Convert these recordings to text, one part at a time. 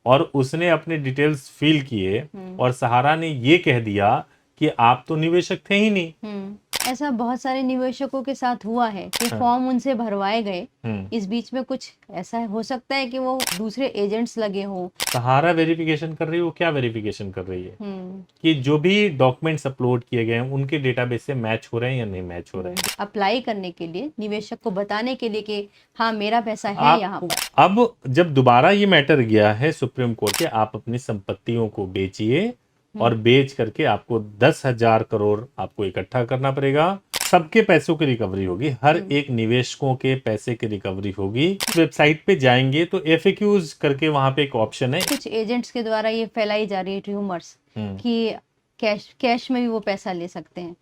और उसने अपने डिटेल्स फिल किए और सहारा ने ये कह दिया कि आप तो निवेशक थे ही नहीं। ऐसा बहुत सारे निवेशकों के साथ हुआ है कि हाँ। फॉर्म उनसे भरवाए गए, हम्म। इस बीच में कुछ ऐसा हो सकता है कि वो दूसरे एजेंट्स लगे हों। सहारा वेरिफिकेशन कर रही है, वो क्या वेरिफिकेशन कर रही है हम्म कि जो भी डॉक्यूमेंट्स अपलोड किए गए हैं उनके डेटाबेस से मैच हो रहे हैं या नहीं मैच हो रहे हैं। अप्लाई करने के लिए, निवेशक को बताने के लिए कि हाँ मेरा पैसा है यहाँ आप पर। अब जब दोबारा ये मैटर गया है सुप्रीम कोर्ट के, आप अपनी संपत्तियों को बेचिए और बेच करके आपको 10,000 करोड़ आपको इकट्ठा करना पड़ेगा। सबके पैसों की रिकवरी होगी, हर एक निवेशकों के पैसे की रिकवरी होगी। वेबसाइट पे जाएंगे तो FAQs करके वहां पे एक ऑप्शन है। कुछ एजेंट्स के द्वारा ये फैलाई जा रही है ट्यूमर्स कि कैश में भी वो पैसा ले सकते हैं।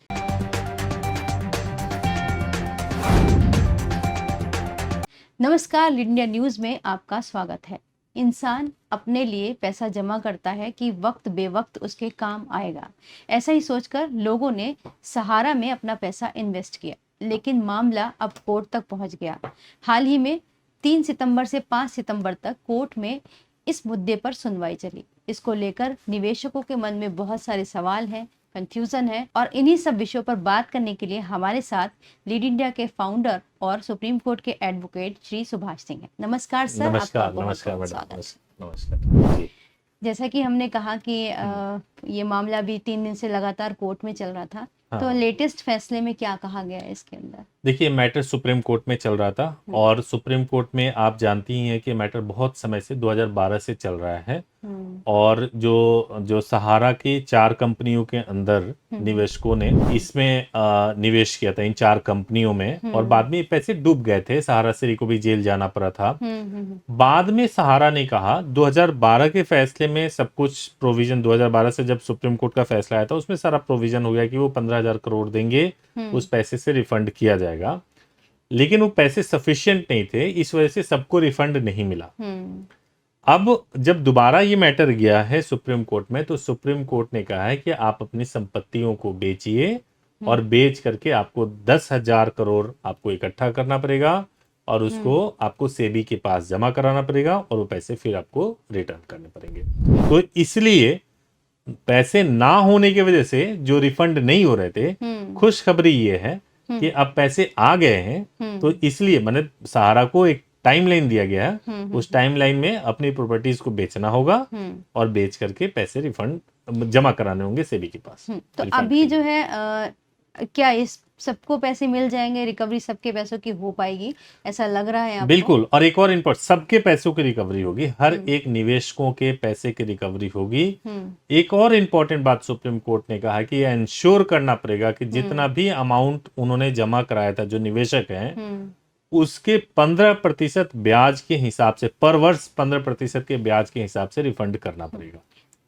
नमस्कार, इंडिया न्यूज़ में आपका स्वागत है। इंसान अपने लिए पैसा जमा करता है कि वक्त बेवक्त उसके काम आएगा। ऐसा ही सोचकर लोगों ने सहारा में अपना पैसा इन्वेस्ट किया, लेकिन मामला अब कोर्ट तक पहुंच गया। हाल ही में 3 सितंबर से 5 सितंबर तक कोर्ट में इस मुद्दे पर सुनवाई चली। इसको लेकर निवेशकों के मन में बहुत सारे सवाल हैं, कंफ्यूजन है, और इन्हीं सब विषयों पर बात करने के लिए हमारे साथ लीड इंडिया के फाउंडर और सुप्रीम कोर्ट के एडवोकेट श्री सुभाष सिंह हैं। नमस्कार सर। नमस्कार। आपका नमस्कार बहुत मैडम। स्वागत। नमस्कार जी। जैसा कि हमने कहा कि ये मामला भी 3 दिन से लगातार कोर्ट में चल रहा था, तो हाँ। लेटेस्ट फैसले में क्या कहा गया है इसके अंदर? देखिए, मैटर सुप्रीम कोर्ट में चल रहा था और सुप्रीम कोर्ट में आप जानती ही हैं कि मैटर बहुत समय से 2012 से चल रहा है। और जो जो सहारा की 4 कंपनियों के अंदर निवेशकों ने इसमें निवेश किया था, इन 4 कंपनियों में, और बाद में ये पैसे डूब गए थे। सहारा श्री को भी जेल जाना पड़ा था। बाद में सहारा ने कहा 2012 के फैसले में सब कुछ प्रोविजन, 2012 से जब सुप्रीम कोर्ट का फैसला आया था उसमें सारा प्रोविजन हो गया कि वो 15,000 करोड़ देंगे, उस पैसे से रिफंड किया जाएगा। लेकिन वो पैसे सफिशिएंट नहीं थे, इस वजह से सबको रिफंड नहीं मिला। अब जब दोबारा ये मैटर गया है सुप्रीम कोर्ट में, तो सुप्रीम कोर्ट ने कहा है कि आप अपनी संपत्तियों को बेचिए और बेच करके आपको 10,000 करोड़ आपको इकट्ठा करना पड़ेगा और उसको आपको सेबी के पास जमा कराना पड़ेगा और वो पैसे फिर आपको रिटर्न करने पड़ेंगे। तो इसलिए पैसे ना होने की वजह से जो रिफंड नहीं हो रहे थे, खुशखबरी ये है कि अब पैसे आ गए हैं। तो इसलिए मैंने सहारा को एक टाइमलाइन दिया गया है, उस टाइमलाइन में अपनी प्रॉपर्टीज को बेचना होगा और बेच करके पैसे रिफंड जमा कराने होंगे सेबी के पास। तो अभी जो है क्या इस सबको पैसे मिल जाएंगे, रिकवरी सबके पैसों की हो पाएगी, ऐसा लग रहा है आपको? बिल्कुल। और एक और इम्पोर्ट, सबके पैसों की रिकवरी होगी, हर एक निवेशकों के पैसे की रिकवरी होगी। एक और इम्पोर्टेंट बात सुप्रीम कोर्ट ने कहा कि यह इंश्योर करना पड़ेगा कि जितना भी अमाउंट उन्होंने जमा कराया था, जो निवेशक हैं, उसके 15% ब्याज के हिसाब से, पर वर्ष 15% के ब्याज के हिसाब से रिफंड करना पड़ेगा।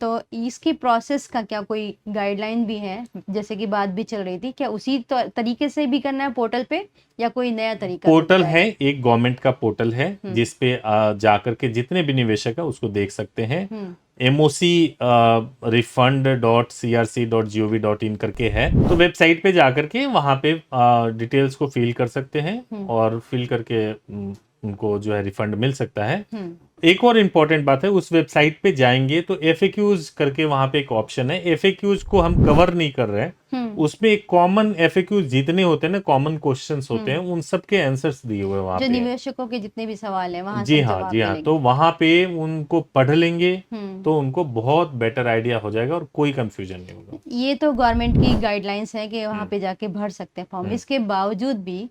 तो इसकी प्रोसेस का क्या कोई गाइडलाइन भी है? जैसे कि बात भी चल रही थी, क्या उसी तरीके से भी करना है पोर्टल पे या कोई नया तरीका? पोर्टल है, एक गवर्नमेंट का पोर्टल है जिसपे जाकर के जितने भी निवेशक है उसको देख सकते हैं। MOC refund.crc.gov.in करके है, तो वेबसाइट पे जाकर के वहां पे डिटेल्स को फिल कर सकते हैं और फिल करके उनको जो है रिफंड मिल सकता है। एक और इम्पोर्टेंट बात है, उस वेबसाइट पे जाएंगे तो FAQs करके वहां पे एक ऑप्शन है। FAQs को हम कवर नहीं कर रहे हैं, उसमें एक कॉमन FAQs जितने होते हैं ना, कॉमन क्वेश्चंस होते हैं, उन सब के आंसर्स दिए हुए वहां जो पे, निवेशकों के जितने भी सवाल हैं वहां जी सब हाँ जवाब जी हाँ। मिलेंगे। तो वहां पे उनको पढ़ लेंगे तो उनको बहुत बेटर आइडिया हो जाएगा और कोई कंफ्यूजन नहीं होगा। ये तो गवर्नमेंट की गाइडलाइंस है कि वहां पे जाके भर सकते हैं फॉर्म। इसके बावजूद भी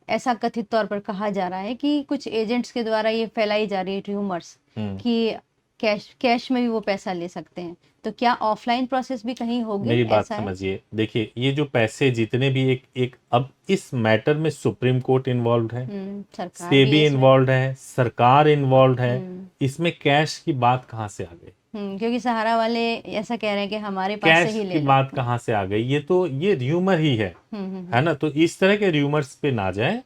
ऐसा कथित तौर पर कहा जा रहा है कि कुछ एजेंट्स के द्वारा ये फैलाई जा रही है ट्यूमर्स कि कैश में भी वो पैसा ले सकते हैं। तो क्या ऑफलाइन प्रोसेस भी कहीं होगी? मेरी बात ऐसा समझिए, देखिए ये जो पैसे जितने भी एक अब इस मैटर में सुप्रीम कोर्ट इन्वॉल्व है, सरकार भी सेबी इन्वॉल्व है, सरकार इन्वॉल्व है, इसमें कैश की बात कहाँ से आ गई? क्योंकि सहारा वाले ऐसा कह रहे हैं कि हमारे पास से कैश ही ले की लो। बात कहाँ से आ गई? ये तो ये र्यूमर ही है ना? तो इस तरह के र्यूमर्स पे ना जाए।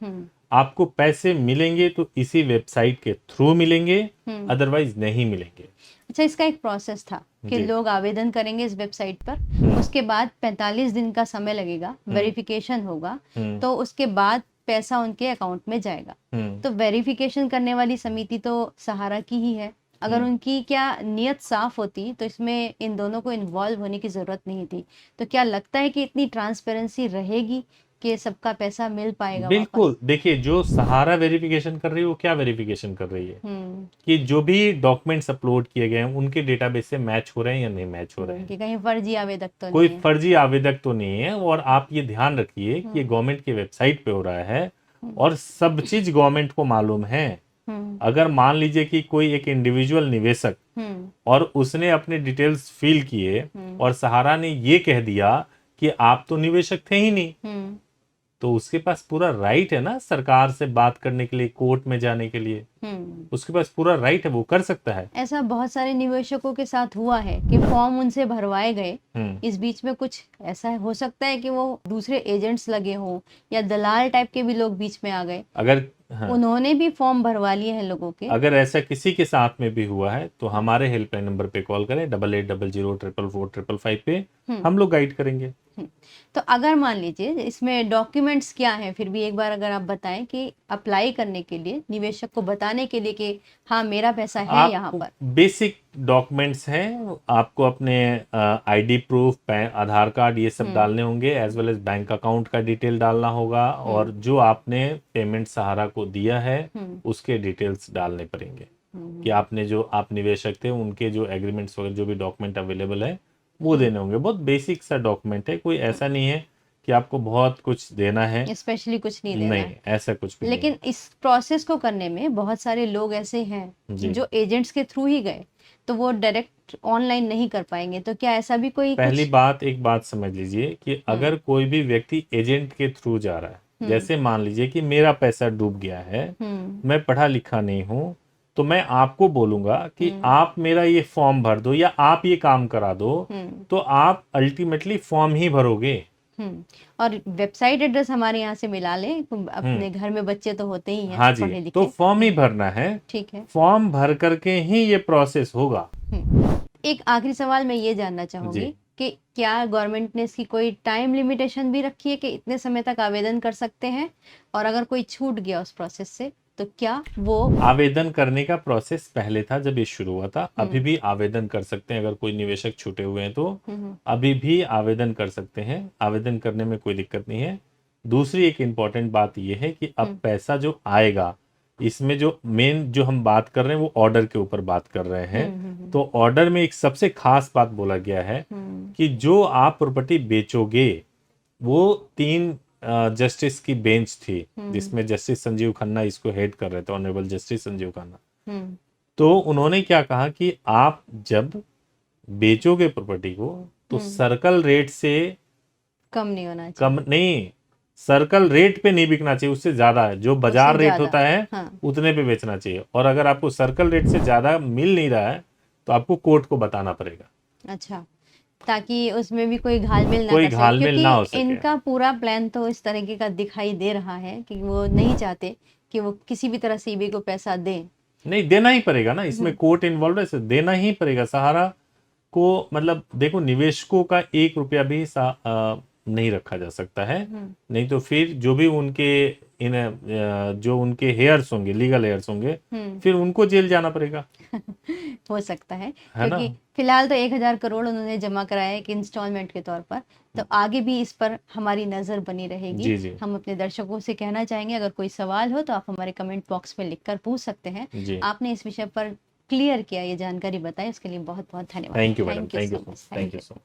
आपको पैसे मिलेंगे तो इसी वेबसाइट के थ्रू मिलेंगे, अदरवाइज नहीं मिलेंगे। अच्छा, इसका एक प्रोसेस था कि लोग आवेदन करेंगे इस वेबसाइट पर, उसके बाद 45 दिन का समय लगेगा, वेरिफिकेशन होगा, तो उसके बाद पैसा उनके अकाउंट में जाएगा। तो वेरिफिकेशन करने वाली समिति तो सहारा की ही है। अगर उनकी क्या नियत साफ होती तो इसमें इन दोनों को इन्वॉल्व होने की ज़रूरत नहीं थी। तो क्या लगता है कि इतनी ट्रांसपेरेंसी रहेगी कि सबका पैसा मिल पाएगा वापस? बिल्कुल, देखिए जो सहारा वेरिफिकेशन कर रही है वो क्या वेरिफिकेशन कर रही है हुँ, कि जो भी डॉक्यूमेंट्स अपलोड किए गए हैं उनके डेटाबेस से मैच हो रहे हैं या नहीं मैच हो रहे हैं। कि कहीं फर्जी आवेदक तो कोई नहीं है। फर्जी आवेदक तो नहीं है। और आप ये ध्यान रखिए कि ये गवर्नमेंट की वेबसाइट पे हो रहा है और सब चीज गवर्नमेंट को मालूम है। हुँ, अगर मान लीजिए कि कोई एक इंडिविजुअल निवेशक हुँ, और उसने अपने डिटेल्स फिल किए और सहारा ने ये कह दिया कि आप तो निवेशक थे ही नहीं, हुँ, तो उसके पास पूरा राइट है ना सरकार से बात करने के लिए, कोर्ट में जाने के लिए। हुँ। उसके पास पूरा राइट है, वो कर सकता है। ऐसा बहुत सारे निवेशकों के साथ हुआ है कि फॉर्म उनसे भरवाए गए, इस बीच में कुछ ऐसा हो सकता है कि वो दूसरे एजेंट्स लगे हों या दलाल टाइप के भी लोग बीच में आ गए, अगर हाँ, उन्होंने भी फॉर्म भरवा लिए हैं लोगों के। अगर ऐसा किसी के साथ में भी हुआ है तो हमारे हेल्पलाइन नंबर पे कॉल करें 8800444555 पे, हम लोग गाइड करेंगे। तो अगर मान लीजिए इसमें डॉक्यूमेंट्स क्या हैं, फिर भी एक बार अगर आप बताएं कि अप्लाई करने के लिए निवेशक को बताने के लिए कि हाँ मेरा पैसा है यहाँ आपको पर। बेसिक डॉक्यूमेंट्स हैं, आपको अपने आईडी प्रूफ, आधार कार्ड ये सब डालने होंगे, as well as bank account का डिटेल डालना होगा और जो आपने पेमेंट सहारा को दिया है उसके डिटेल्स डालने पड़ेंगे कि आपने जो आप निवेशक थे उनके जो एग्रीमेंट्स वगैरह जो भी डॉक्यूमेंट अवेलेबल है वो देने होंगे। बहुत बेसिक सा डॉक्यूमेंट है, कोई ऐसा नहीं है कि आपको बहुत कुछ देना है। स्पेशली कुछ नहीं देना नहीं, है। ऐसा कुछ भी नहीं लेकिन इस प्रोसेस को करने में बहुत सारे लोग ऐसे हैं जी। जो एजेंट्स के थ्रू ही गए, तो वो डायरेक्ट ऑनलाइन नहीं कर पाएंगे। तो क्या ऐसा भी कोई पहली कुछ? बात, एक बात समझ लीजिए कि अगर कोई भी व्यक्ति एजेंट के थ्रू जा रहा है, जैसे मान लीजिए कि मेरा पैसा डूब गया है, मैं पढ़ा लिखा नहीं हूं, तो मैं आपको बोलूंगा कि आप मेरा ये फॉर्म भर दो या आप ये काम करा दो, तो आप अल्टीमेटली फॉर्म ही भरोगे। और वेबसाइट एड्रेस हमारे यहाँ से मिला लें, अपने घर में बच्चे तो होते ही हैं हाँ जी, पढ़े तो लिखे। फॉर्म ही भरना है। ठीक है। फॉर्म भर करके ही ये प्रोसेस होगा। एक आखिरी सवाल मैं ये जानना चाहूंगी जी। कि क्या गवर्नमेंट ने इसकी कोई टाइम लिमिटेशन भी रखी है कि इतने समय तक आवेदन कर सकते हैं, और अगर कोई छूट गया उस प्रोसेस से तो क्या वो? आवेदन करने का प्रोसेस पहले था जब ये शुरू हुआ था, अभी भी आवेदन कर सकते हैं। अगर कोई निवेशक छूटे हुए हैं तो अभी भी आवेदन कर सकते हैं, आवेदन करने में कोई दिक्कत नहीं है। दूसरी एक इम्पॉर्टेंट बात यह है कि अब पैसा जो आएगा, इसमें जो मेन जो हम बात कर रहे हैं वो ऑर्डर के ऊपर बात कर रहे हैं। तो ऑर्डर में एक सबसे खास बात बोला गया है कि जो आप प्रॉपर्टी बेचोगे वो 3 जस्टिस की बेंच थी, जिसमें जस्टिस संजीव खन्ना इसको हेड कर रहे थे, ऑनरेबल जस्टिस संजीव खन्ना। तो उन्होंने क्या कहा कि आप जब बेचोगे प्रॉपर्टी को तो सर्कल रेट से कम नहीं होना चाहिए। कम नहीं, सर्कल रेट पे नहीं बिकना चाहिए, उससे ज्यादा है जो बाजार रेट होता है उतने पे बेचना चाहिए। और अगर आपको सर्कल रेट से ज्यादा मिल नहीं रहा है तो आपको कोर्ट को बताना पड़ेगा। अच्छा, ताकि उसमें भी कोई घालमेल ना कोई कर सके, घालमेल ना हो क्योंकि सके। इनका पूरा प्लान तो इस तरीके का दिखाई दे रहा है कि वो नहीं चाहते कि वो किसी भी तरह सीबी को पैसा दें। नहीं, देना ही पड़ेगा ना, इसमें कोर्ट इन्वॉल्व है, देना ही पड़ेगा सहारा को। मतलब देखो, निवेशकों का 1 रुपया भी नहीं रखा जा सकता है, नहीं तो फिर जो भी उनके जो उनके हेयर्स होंगे, लीगल हेयर्स होंगे, फिर उनको जेल जाना पड़ेगा। हो सकता है है ना? क्योंकि फिलहाल तो 1000 करोड़ उन्होंने जमा कराया है कि इंस्टॉलमेंट के तौर पर, तो आगे भी इस पर हमारी नजर बनी रहेगी। जी जी हम अपने दर्शकों से कहना चाहेंगे, अगर कोई सवाल हो तो आप हमारे कमेंट बॉक्स में लिखकर पूछ सकते हैं। जी। आपने इस विषय पर क्लियर किया, ये जानकारी बताई, उसके लिए बहुत बहुत धन्यवाद। Thank you madam, Thank you so much. Thank you so much.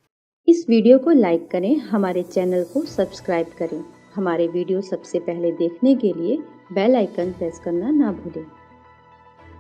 इस वीडियो को लाइक करें, हमारे चैनल को सब्सक्राइब करें। हमारे वीडियो सबसे पहले देखने के लिए बेल आइकन प्रेस करना ना भूलें।